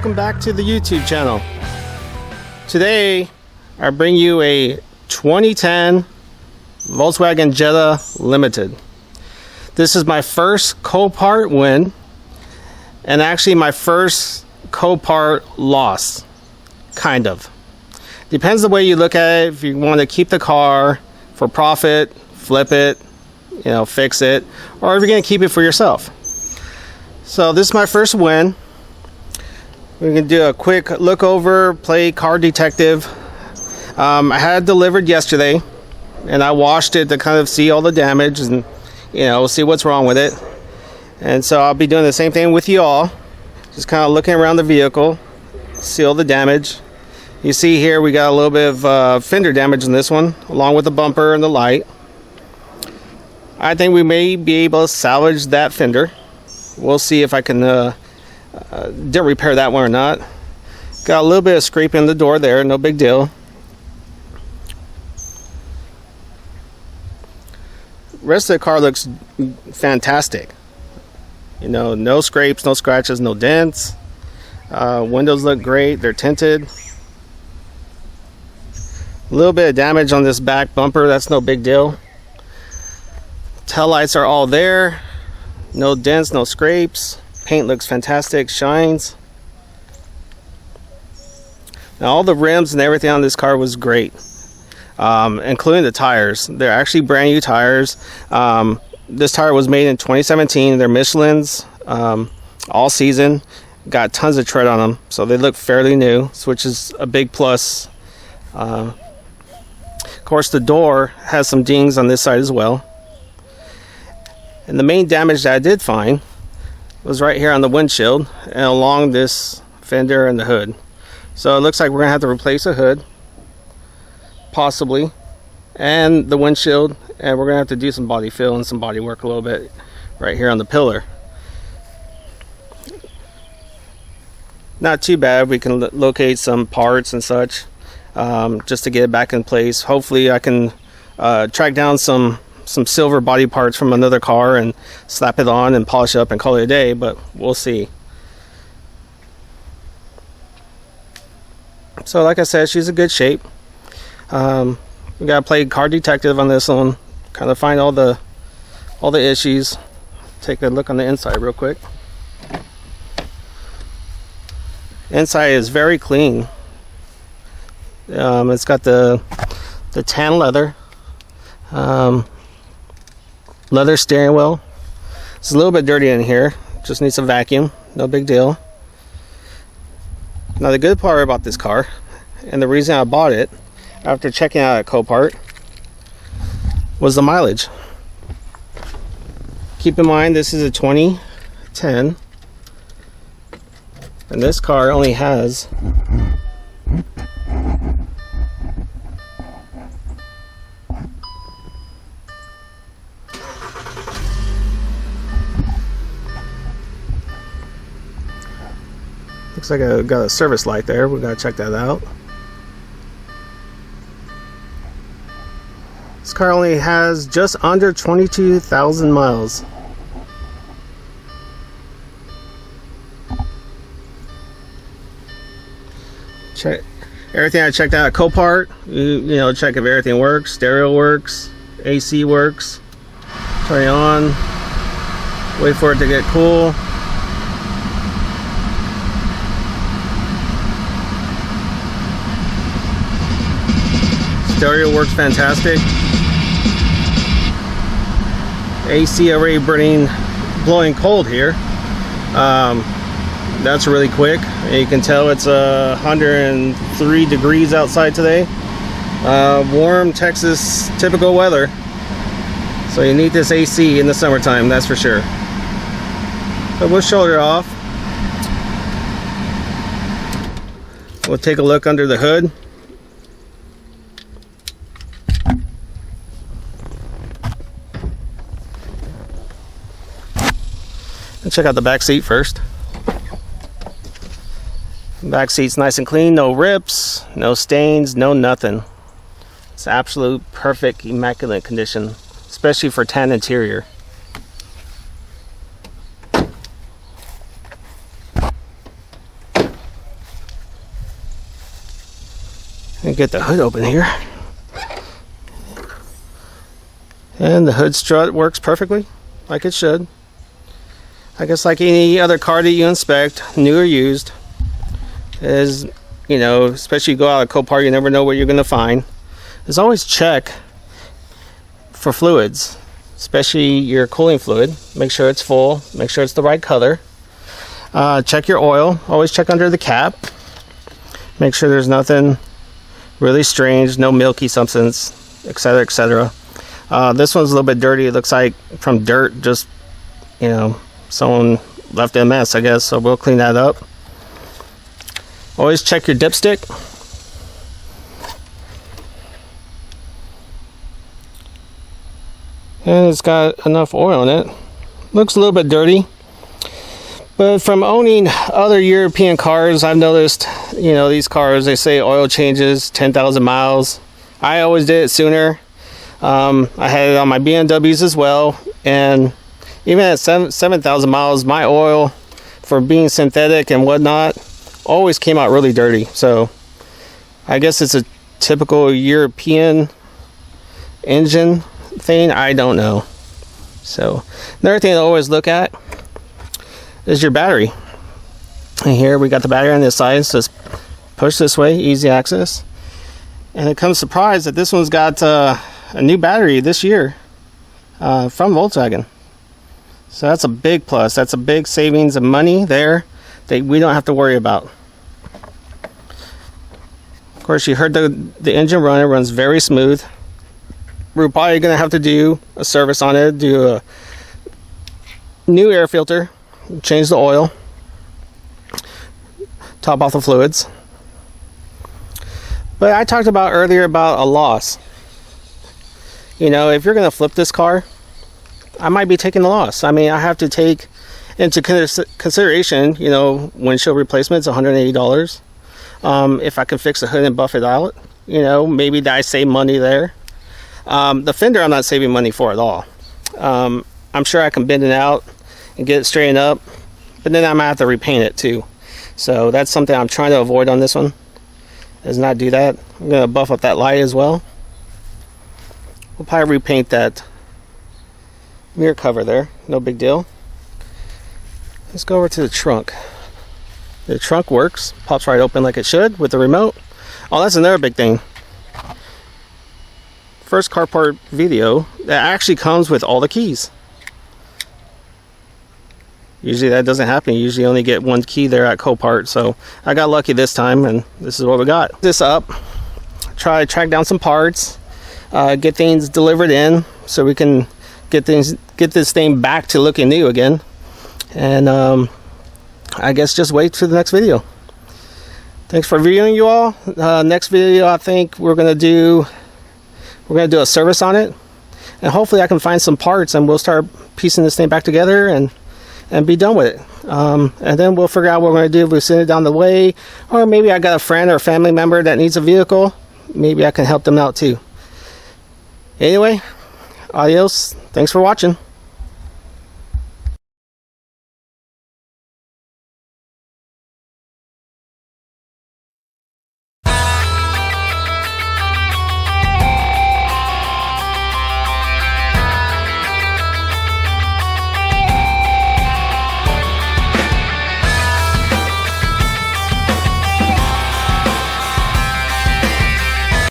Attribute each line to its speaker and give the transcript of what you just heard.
Speaker 1: welcome back to the YouTube channel. Today I bring you a 2010 Volkswagen Jetta Limited. This is my first Copart win and actually my first Copart loss, kind of. Depends the way you look at it. If you want to keep the car for profit, flip it, fix it, or if you're going to keep it for yourself. So this is my first win. We can do a quick look over, play car detective. I had it delivered yesterday and I washed it to kind of see all the damage and see what's wrong with it. And so I'll be doing the same thing with you all, just kind of looking around the vehicle, see all the damage. You see here we got a little bit of fender damage in this one, along with the bumper and the light. I think we may be able to salvage that fender. We'll see if I can repair that one or not. Got a little bit of scrape in the door there, no big deal. Rest of the car looks fantastic. No scrapes, no scratches, no dents. Windows look great, they're tinted. A little bit of damage on this back bumper, that's no big deal. Tail lights are all there. No dents, no scrapes. Paint looks fantastic, shines. Now all the rims and everything on this car was great, including the tires. They're actually brand new tires. This tire was made in 2017. They're Michelin's, all season. Got tons of tread on them, so they look fairly new, which is a big plus. Of course, the door has some dings on this side as well. And the main damage that I did find was right here on the windshield and along this fender and the hood. So it looks like we're gonna have to replace the hood, possibly, and the windshield, and we're gonna have to do some body fill and some body work a little bit right here on the pillar. Not too bad. We can locate some parts and such, just to get it back in place. Hopefully I can track down some silver body parts from another car and slap it on and polish it up and call it a day, but we'll see. So like I said, she's in good shape. We gotta play car detective on this one, kind of find all the issues. Take a look on the inside real quick. Inside is very clean. It's got the tan leather. Leather steering wheel. It's a little bit dirty in here, just needs a vacuum, no big deal. Now the good part about this car, and the reason I bought it after checking out at Copart, was the mileage. Keep in mind this is a 2010 and this car only has looks like I got a service light there. We gotta check that out. This car only has just under 22,000 miles. Check everything I checked out at Copart. Check if everything works. Stereo works, AC works. Turn it on. Wait for it to get cool. Stereo works fantastic. AC already blowing cold here. That's really quick. You can tell it's 103 degrees outside today. Warm Texas typical weather. So you need this AC in the summertime, that's for sure. But we'll shoulder off. We'll take a look under the hood. Let's check out the back seat first. Back seat's nice and clean, no rips, no stains, no nothing. It's absolute perfect, immaculate condition, especially for tan interior. get the hood open here. And the hood strut works perfectly, like it should. I guess like any other car that you inspect, new or used, is, you know, especially you go out of Copart, you never know what you're going to find. Is always check for fluids, especially your cooling fluid. Make sure it's full, make sure it's the right color. Check your oil, always check under the cap. Make sure there's nothing really strange, no milky substance, etc., etc. This one's a little bit dirty. It looks like from dirt, just, you know, someone left a mess, I guess, so we'll clean that up. Always check your dipstick. And it's got enough oil in it. Looks a little bit dirty. But from owning other European cars, I've noticed, you know, these cars, they say oil changes 10,000 miles. I always did it sooner. I had it on my BMWs as well. And even at 7,000 miles, my oil, for being synthetic and whatnot, always came out really dirty. So I guess it's a typical European engine thing. I don't know. So another thing to always look at is your battery. And here we got the battery on this side, so just push this way, easy access. And it comes surprised that this one's got a new battery this year from Volkswagen. So that's a big plus. That's a big savings of money there that we don't have to worry about. Of course, you heard the engine run. It runs very smooth. We're probably going to have to do a service on it, do a new air filter, change the oil, top off the fluids. But I talked about earlier about a loss. You know, if you're going to flip this car, I might be taking a loss. I mean, I have to take into consideration, you know, windshield replacement's $180. If I can fix the hood and buff it out, you know, maybe I save money there. The fender I'm not saving money for at all. I'm sure I can bend it out and get it straightened up, but then I might have to repaint it too. So that's something I'm trying to avoid on this one, is not do that. I'm going to buff up that light as well. We'll probably repaint that mirror cover there, no big deal. Let's go over to the trunk. The trunk works, pops right open like it should with the remote. Oh, that's another big thing. First Copart video that actually comes with all the keys. Usually that doesn't happen. You usually only get one key there at Copart, so I got lucky this time and this is what we got. This up, try to track down some parts, get things delivered in so we can get this thing back to looking new again. And I guess just wait for the next video. Thanks for viewing, you all. Next video, I think we're gonna do a service on it, and hopefully I can find some parts and we'll start piecing this thing back together and be done with it. And then we'll figure out what we're going to do if we send it down the way, or maybe I got a friend or a family member that needs a vehicle. Maybe I can help them out too. Anyway, adios. Thanks for watching.